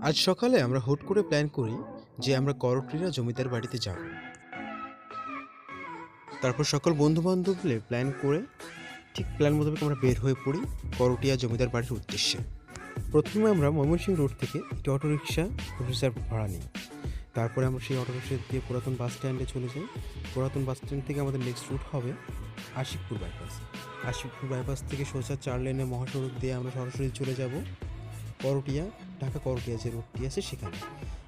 আজ সকালে আমরা হুট করে প্ল্যান করি যে আমরা করটিয়া জমিদার বাড়িতে যাব। তারপর সকল বন্ধু বান্ধব মিলে প্ল্যান করে ঠিক প্ল্যান মোতাবেক আমরা বের হয়ে পড়ি করটিয়া জমিদার বাড়ির উদ্দেশ্যে। প্রথমে আমরা ময়মনসিংহ রোড থেকে একটি অটোরিকশা রিজার্ভ ভাড়া নিই। তারপরে আমরা সেই অটোরিকশা দিয়ে পুরাতন বাস স্ট্যান্ডে চলে যাই। পুরাতন বাস স্ট্যান্ড থেকে আমাদের নেক্সট রুট হবে আশিকপুর বাইপাস। আশিকপুর বাইপাস থেকে সোজা 4 লেনের মহাসড়ক দিয়ে আমরা সরাসরি চলে যাব করটিয়া, ঢাকা করটিয়া যে রোডটি আছে সেখানে।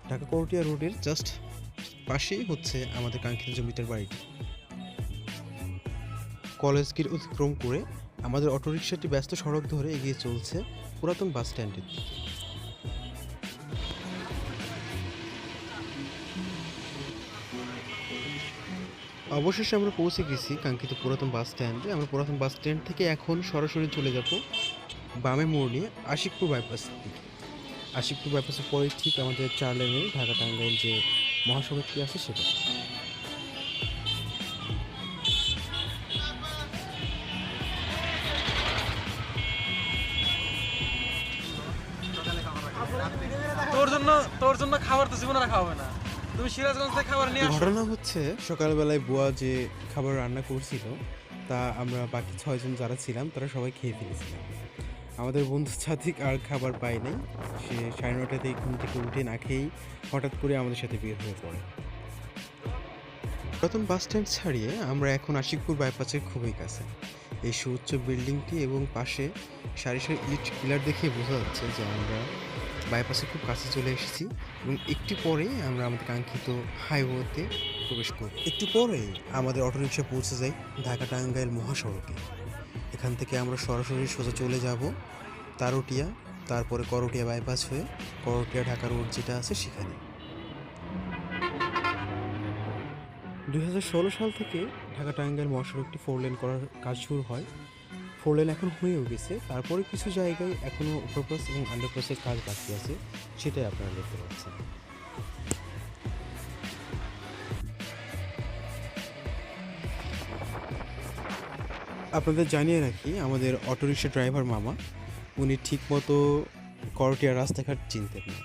ঢাকা করটিয়া রোডের জাস্ট পাশেই হচ্ছে আমাদের কাঙ্ক্ষিত জমিদার বাড়িটি। কলেজ গেট অতিক্রম করে আমাদের অটোরিকশাটি ব্যস্ত সড়ক ধরে এগিয়ে চলছে পুরাতন বাস স্ট্যান্ডের দিকে। অবশেষে আমরা পৌঁছে গেছি কাঙ্ক্ষিত পুরাতন বাস স্ট্যান্ডে। আমরা পুরাতন বাস স্ট্যান্ড থেকে এখন সরাসরি চলে যাব বামে মোড় নিয়ে আশিকপুর বাইপাস দিকে। আশিকপুর বাইপাসের পরে ঠিক আমাদের 4 লেনের ঢাকা টাঙ্গাইল যে মহাসড়কটি আছে সেটা। তোর জন্য খাবার তো জীবনে রাখা হবে না। তুমি সিরাজগঞ্জ থেকে খাবার নিয়ে আসো। ঘটনা হচ্ছে সকালবেলায় বুয়া যে খাবার রান্না করছিল তা আমরা বাকি 6 জন যারা ছিলাম তারা সবাই খেয়ে ফেলেছিলাম। আমাদের বন্ধু সাথিক আর খাবার পায় নাই। সে 9:30 ঘুম থেকে উঠে না খেয়েই হঠাৎ করে আমাদের সাথে বের হয়ে পড়ে। প্রথম বাস স্ট্যান্ড ছাড়িয়ে আমরা এখন আশিকপুর বাইপাসের খুবই কাছে। এই সুউচ্চ বিল্ডিংটি এবং পাশে সারি সারি ইট পিলার দেখে বোঝা যাচ্ছে যে আমরা বাইপাসের খুব কাছে চলে এসেছি এবং একটু পরেই আমরা আমাদের কাঙ্ক্ষিত হাইওয়েতে প্রবেশ করব। একটু পরেই আমাদের অটোরিকশা পৌঁছে যায় ঢাকা টাঙ্গাইল মহাসড়কে। এখান থেকে আমরা সরাসরি সোজা চলে যাব তারুটিয়া, তারপরে করটিয়া বাইপাস হয়ে করটিয়া ঢাকা রোড যেটা আছে সেখানে। 2016 সাল থেকে ঢাকা টাঙ্গাইল মহাসড়কটি 4 লেন করার কাজ শুরু হয়। 4 লেন এখন হয়েও গেছে। তারপরে কিছু জায়গায় এখনও ওভারপাস এবং আন্ডারপাসের কাজ বাকি আছে, সেটাই আপনারা দেখতে পাচ্ছেন। আপনাদের জানিয়ে রাখি, আমাদের অটোরিকশা ড্রাইভার মামা উনি ঠিকমতো করটিয়ার রাস্তাঘাট চিনতেন না।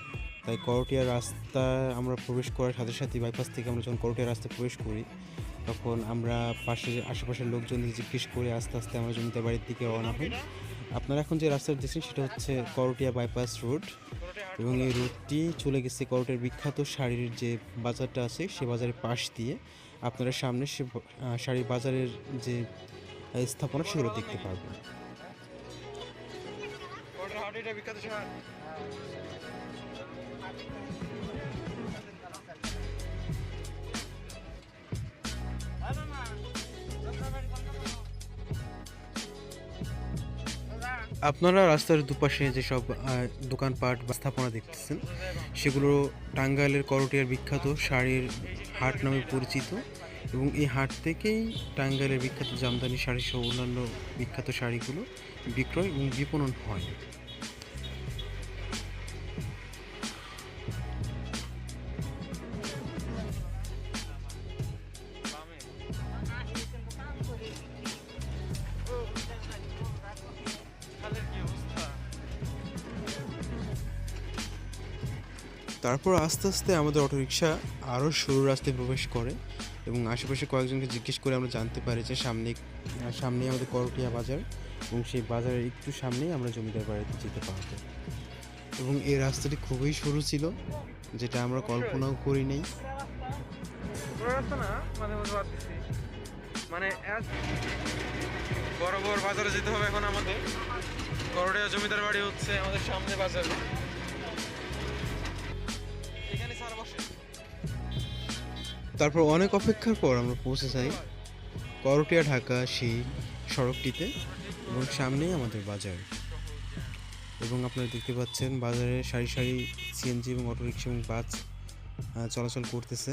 তাই করটিয়ার রাস্তা আমরা প্রবেশ করার সাথে সাথে বাইপাস থেকে আমরা যখন করটিয়ার রাস্তায় প্রবেশ করি তখন আমরা আশেপাশের লোকজনদের জিজ্ঞেস করে আস্তে আস্তে আমরা জমিদার বাড়ির দিকে রওনা হই। আপনারা এখন যে রাস্তাটা দেখছেন সেটা হচ্ছে করটিয়া বাইপাস রোড এবং এই রোডটি চলে গেছে করটিয়ার বিখ্যাত শাড়ির যে বাজারটা আছে সে বাজারের পাশ দিয়ে। আপনারা সামনে সে শাড়ির বাজারের যে স্থাপনা সেগুলো দেখতে পারবেন। আপনারা রাস্তার দুপাশে যেসব দোকানপাট বা স্থাপনা দেখতেছেন সেগুলো টাঙ্গাইলের করটিয়ার বিখ্যাত শাড়ির হাট নামে পরিচিত এবং এই হাট থেকেই টাঙ্গাইলের বিখ্যাত জামদানি শাড়ি সহ অন্যান্য বিখ্যাত শাড়িগুলো বিক্রয় এবং বিপণন হয়। তারপর আস্তে আস্তে আমাদের অটোরিকশা আরও সরু রাস্তায় প্রবেশ করে এবং আশেপাশে কয়েকজনকে জিজ্ঞেস করে আমরা জানতে পারি যে সামনেই আমাদের করটিয়া বাজার এবং সেই বাজারের একটু সামনেই আমরা জমিদার বাড়িতে যেতে পারবো। এবং এই রাস্তাটি খুবই সরু ছিল, যেটা আমরা কল্পনাও করি নাই। মানে বড় বড় বাজারে যেতে হবে এখন আমাদের। করটিয়া জমিদার বাড়ি হচ্ছে আমাদের সামনে বাজার। তারপর অনেক অপেক্ষার পর আমরা পৌঁছে যাই করটিয়া ঢাকা সেই সড়কটিতে এবং সামনেই আমাদের বাজার। এবং আপনারা দেখতে পাচ্ছেন বাজারে সারি সারি সিএনজি এবং অটোরিকশা এবং বাস চলাচল করতেছে।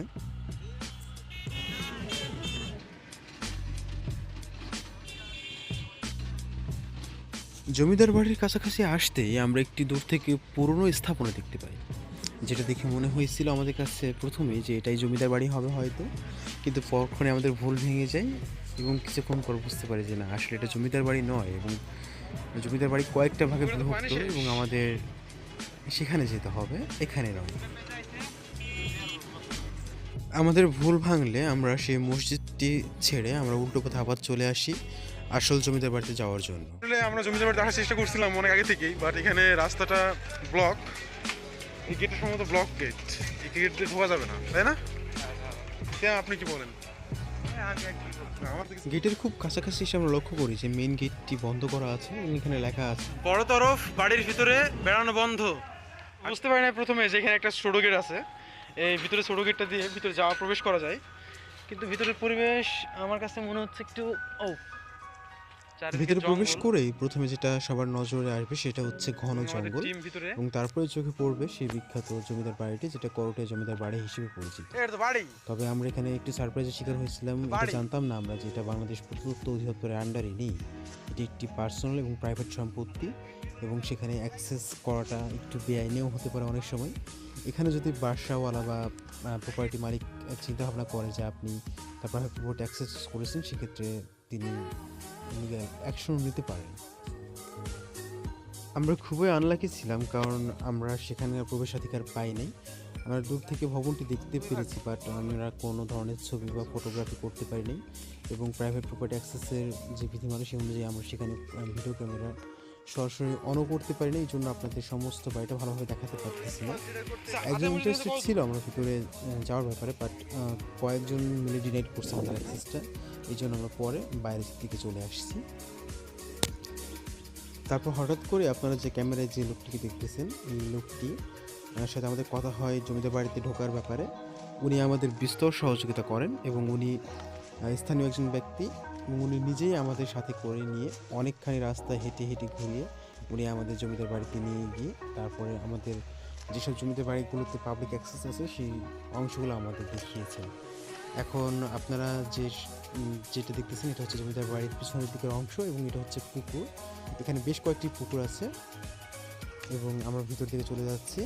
জমিদার বাড়ির কাছাকাছি আসতেই আমরা একটি দূর থেকে পুরনো স্থাপনা দেখতে পাই, যেটা দেখে মনে হয়েছিল আমাদের কাছে প্রথমেই যে এটাই জমিদার বাড়ি হবে হয়তো, কিন্তু পরক্ষণে আমাদের ভুল ভেঙে যায় এবং কিছুক্ষণ পর বুঝতে পারি যে না, আসলে এটা জমিদার বাড়ি নয় এবং জমিদার বাড়ি কয়েকটা ভাগে বিভক্ত এবং আমাদের সেখানে যেতে হবে, এখানে নয়। আমাদের ভুল ভাঙলে আমরা সেই মসজিদটি ছেড়ে আমরা উল্টো পথে আবার চলে আসি আসল জমিদার বাড়িতে যাওয়ার জন্য। আসলে আমরা জমিদার বাড়িতে আসার চেষ্টা করছিলাম অনেক আগে থেকেই, বাট এখানে রাস্তাটা ব্লক। এই গেটটা সম্ভবত ব্লক গেট, এই গেট দিয়ে ঢোকা যাবে না, তাই না? হ্যাঁ, আপনি কি বলেন? আমার তো কিছু- গেটের খুব কাছাকাছি এসে আমরা লক্ষ্য করি যে মেইন গেটটি বন্ধ করা আছে এবং এখানে লেখা আছে বড় তরফ বাড়ির ভিতরে বেড়ানো বন্ধ। বুঝতে পারি না প্রথমে যে এখানে একটা ছোট গেট আছে, এই ভিতরে ছোট গেটটা দিয়ে ভিতরে যাওয়া প্রবেশ করা যায়, কিন্তু ভিতরের পরিবেশ আমার কাছে মনে হচ্ছে একটু চারিদিকে ভিতরে প্রবেশ জঙ্গল। করেই প্রথমে যেটা সবার নজরে আসবে সেটা হচ্ছে ঘন এবং আমাদের জঙ্গল, টিম ভিতরে এবং তারপরে চোখে পড়বে সেই বিখ্যাত জমিদার বাড়িটি যেটা করটিয়া জমিদার বাড়ি হিসেবে পরিচিত। এটা তো বাড়ি। তবে আমরা এখানে একটু সারপ্রাইজের শিকার হয়েছিলাম। এটা বাড়ি। জানতাম না আমরা যে এটা বাংলাদেশ প্রত্নতত্ত্ব অধিদপ্তরের আন্ডারে নেই, এটি একটি পার্সোনাল এবং প্রাইভেট সম্পত্তি, এবং সেখানে অ্যাক্সেস করাটা একটু বেআইনিও হতে পারে অনেক সময়। এখানে যদি বাসাওয়ালা বা প্রপার্টি মালিক চিন্তা ভাবনা করে যে আপনি তার প্রাইভেট প্রপার্টি অ্যাক্সেস করেছেন, সেক্ষেত্রে তিনি লিগ্যাল অ্যাকশন নিতে পারেন। আমরা খুবই আনলাকি ছিলাম কারণ আমরা সেখানে প্রবেশাধিকার পাই নাই। আমরা দূর থেকে ভবনটি দেখতে পেরেছি, বাট আমরা কোনো ধরনের ছবি বা ফটোগ্রাফি করতে পারি নাই, এবং প্রাইভেট প্রপার্টি অ্যাক্সেসের যে বিধিমালা সেই অনুযায়ী আমরা সেখানে ভিডিও ক্যামেরা সরাসরি অনও করতে পারি না, এই জন্য আপনাদের সমস্ত বাড়িটা ভালোভাবে দেখাতে পারতেছি না। একজন ইন্টারেস্টেড ছিল আমরা ভিতরে যাওয়ার ব্যাপারে, বাট কয়েকজন মিলে ডিনাইট করছে আমাদের অ্যাক্সেসটা, এই জন্য আমরা পরে বাইরের দিকে চলে আসছি। তারপর হঠাৎ করে আপনারা যে ক্যামেরায় যে লোকটিকে দেখতেছেন, এই লোকটি সাথে আমাদের কথা হয় জমিদার বাড়িতে ঢোকার ব্যাপারে। উনি আমাদের বিস্তর সহযোগিতা করেন এবং উনি স্থানীয় একজন ব্যক্তি, এবং উনি নিজেই আমাদের সাথে করে নিয়ে অনেকখানি রাস্তা হেঁটে হেঁটে ঘুরিয়ে উনি আমাদের জমিদার বাড়িতে নিয়ে গিয়ে তারপরে আমাদের যেসব জমিদার বাড়িগুলোতে পাবলিক অ্যাক্সেস আছে সেই অংশগুলো আমাদের দেখিয়েছেন। এখন আপনারা যেটা দেখতেছেন এটা হচ্ছে জমিদার বাড়ির পিছনের দিকের অংশ, এবং এটা হচ্ছে পুকুর। এখানে বেশ কয়েকটি পুকুর আছে এবং আমরা ভিতর দিকে চলে যাচ্ছি।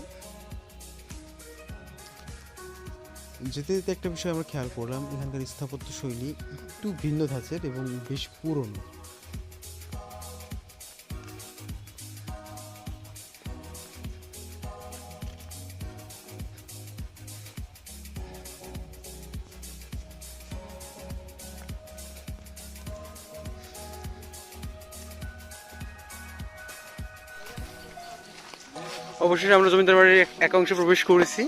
যেতে যেতে একটা বিষয় আমরা খেয়াল করলাম, এখানকার স্থাপত্য শৈলী একটু ভিন্ন ধাঁচের এবং বেশ পুরনো। অবশেষে আমরা জমিদার বাড়ির এক অংশে প্রবেশ করেছি,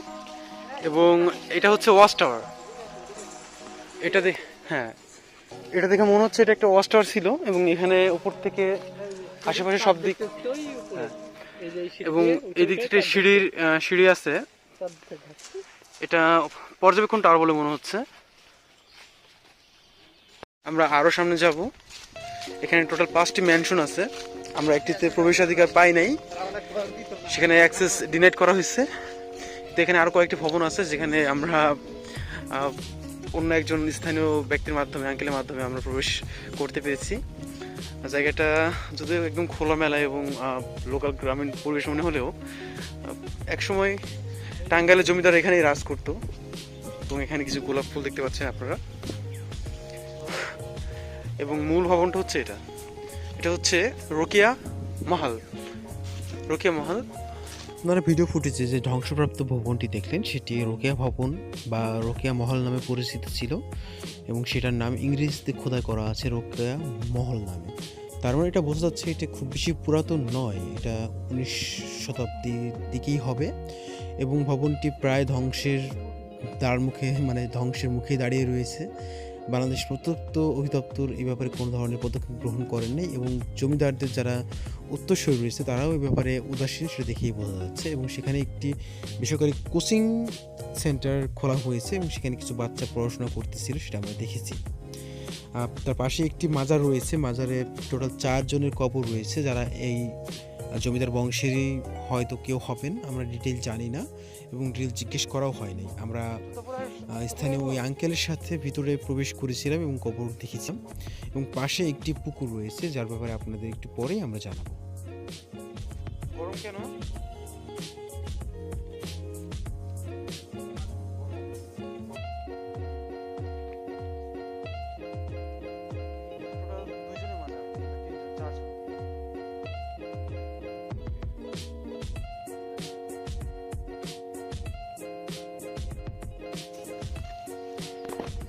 এবং এটা হচ্ছে ওয়াচ টাওয়ার। হ্যাঁ, এটা দেখে মনে হচ্ছে এটা একটা ওয়াচ টাওয়ার ছিল, এবং এখানে উপর থেকে আশেপাশে সব দিক, হ্যাঁ, এবং এদিক থেকে সিঁড়ি আছে। এটা পর্যবেক্ষণ টাওয়ার বলে মনে হচ্ছে। আমরা আরো সামনে যাব, এখানে টোটাল 5টি ম্যানশন আছে। আমরা একটিতে প্রবেশাধিকার পাই নাই, সেখানে অ্যাক্সেস ডিনাইট করা হয়েছে। তো এখানে আরো কয়েকটি ভবন আছে যেখানে আমরা অন্য একজন স্থানীয় ব্যক্তির মাধ্যমে, আঙ্কেলের মাধ্যমে আমরা প্রবেশ করতে পেরেছি। জায়গাটা যদিও একদম খোলামেলা এবং লোকাল গ্রামীণ পরিবেশ মনে হলেও একসময় টাঙ্গাইলের জমিদার এখানেই রাজ করতো, এবং এখানে কিছু গোলাপ ফুল দেখতে পাচ্ছেন আপনারা। এবং মূল ভবনটা হচ্ছে এটা হচ্ছে রোকেয়া মহল। আপনারা ভিডিও ফুটেজে যে ধ্বংসপ্রাপ্ত ভবনটি দেখলেন সেটি রোকেয়া ভবন বা রোকেয়া মহল নামে পরিচিত ছিল, এবং সেটার নাম ইংরেজিতে খোদাই করা আছে রোকেয়া মহল নামে। তার মানে এটা বোঝা যাচ্ছে এটা খুব বেশি পুরাতন নয়, এটা 19 শতাব্দীর দিকেই হবে, এবং ভবনটি প্রায় ধ্বংসের মুখে দাঁড়িয়ে রয়েছে। বাংলাদেশ প্রত্নতত্ত্ব অধিদপ্তর এই ব্যাপারে কোনো ধরনের পদক্ষেপ গ্রহণ করেন নাই, এবং জমিদারদের যারা উত্তরসূরি রয়েছে তারাও এই ব্যাপারে উদাসীন, সেটা দেখেই বোঝা যাচ্ছে। এবং সেখানে একটি বেসরকারি কোচিং সেন্টার খোলা হয়েছে এবং সেখানে কিছু বাচ্চা পড়াশোনা করতেছিল, সেটা আমরা দেখেছি। তার পাশে একটি মাজার রয়েছে, মাজারে টোটাল 4 জনের কবর রয়েছে যারা এই জমিদার বংশেরই হয়তো কেউ হবেন, আমরা ডিটেল জানি না এবং ডিটেল জিজ্ঞেস করাও হয়নি। আমরা স্থানীয় ওই আঙ্কেলের সাথে ভিতরে প্রবেশ করেছিলাম এবং কবর দেখেছিলাম, এবং পাশে একটি পুকুর রয়েছে যার ব্যাপারে আপনাদের একটু পরেই আমরা জানাবো। গরম কেন?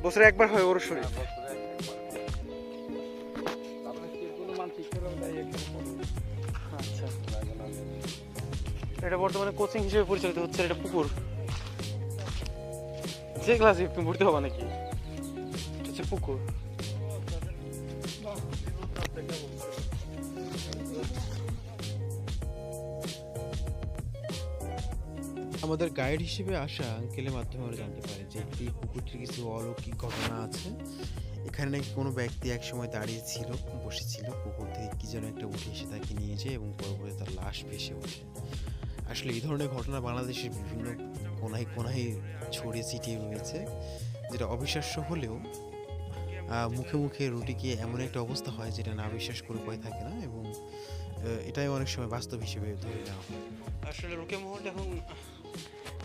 বছরে একবার হয় ওর শরীর। আচ্ছা, এটা বর্তমানে কোচিং হিসেবে পরিচালিত হচ্ছে। এটা পুকুর, যে ক্লাসে তুমি ভর্তি হবা নাকি? এটা হচ্ছে পুকুর। আমাদের গাইড হিসেবে আসা আঙ্কেলের মাধ্যমে আমরা জানতে পারি যে এই পুকুরটির কিছু অলৌকিক ঘটনা আছে। এখানে নাকি কোনো ব্যক্তি একসময় দাঁড়িয়ে ছিল, বসেছিল, পুকুর থেকে কি যেন একটা উঠে এসে তাকে নিয়ে যায় এবং পরবর্তী তার লাশ ভেসে ওঠে। আসলে এই ধরনের ঘটনা বাংলাদেশের বিভিন্ন কোনায় কোনায় ছড়িয়ে ছিটিয়ে রয়েছে, যেটা অবিশ্বাস্য হলেও মুখে মুখে রুটিকে এমন একটা অবস্থা হয় যেটা না বিশ্বাস করে উপায় থাকে না, এবং এটাই অনেক সময় বাস্তব হিসেবে ধরে নেওয়া হয়। আসলে রোকেয়া মহলটা এখন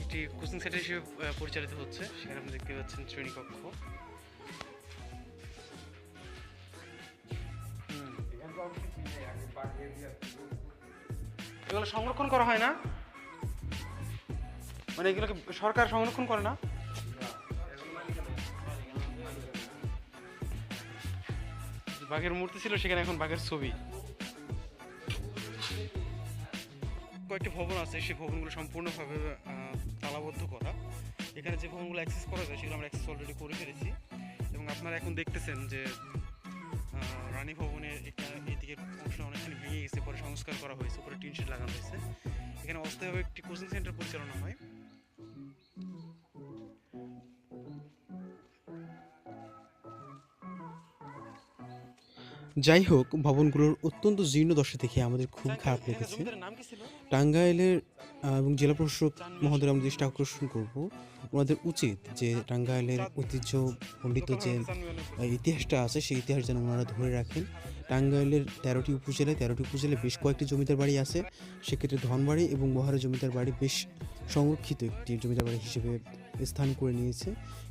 একটি কোচিং সেন্টার হিসেবে পরিচালিত হচ্ছে। সেখানে আপনি দেখতে পাচ্ছেন শ্রেণীকক্ষ। এগুলো সংরক্ষণ করা হয় না, মানে এগুলোকে সরকার সংরক্ষণ করে না? বাঘের মূর্তি ছিল সেখানে, এখন বাঘের ছবি। কয়েকটি ভবন আছে, সেই ভবনগুলো সম্পূর্ণভাবে তালাবদ্ধ করা। এখানে যে ভবনগুলো অ্যাক্সেস করা যায় সেগুলো আমরা অ্যাক্সেস অলরেডি করে ফেলেছি, এবং আপনারা এখন দেখতেছেন যে রানী ভবনের একটা এদিকের অংশ অনেকখানি ভেঙে গেছে, পরে সংস্কার করা হয়েছে, উপরে টিন শেড লাগানো হয়েছে। এখানে অস্থায়ীভাবে একটি কোচিং সেন্টার পরিচালনা হয়। যাই হোক, ভবনগুলোর অত্যন্ত জীর্ণ দশা দেখে আমাদের খুব খারাপ লেগেছে। নাম কি ছিল? টাঙ্গাইলের এবং জেলা প্রশাসক মহোদয় আমরা দৃষ্টি আকর্ষণ করব, ওনাদের উচিত যে টাঙ্গাইলের ঐতিহ্য মণ্ডিত যে ইতিহাসটা আছে সেই ইতিহাস যেন ওনারা ধরে রাখেন। টাঙ্গাইলের 13টি উপজেলায় বেশ কয়েকটি জমিদার বাড়ি আছে, সেক্ষেত্রে ধনবাড়ি এবং মহারা জমিদার বাড়ি বেশ সংরক্ষিত একটি জমিদার বাড়ি হিসেবে স্থান করে নিয়েছে,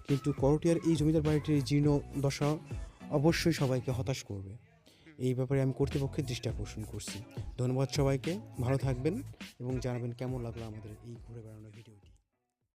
কিন্তু করটিয়ার এই জমিদার বাড়িটির জীর্ণ দশা অবশ্যই সবাইকে হতাশ করবে। এই ব্যাপারে আমি কর্তৃপক্ষের দৃষ্টি আকর্ষণ করছি। ধন্যবাদ সবাইকে, ভালো থাকবেন এবং জানাবেন কেমন লাগলো আমাদের এই ঘুরে বেড়ানোর ভিডিওটি।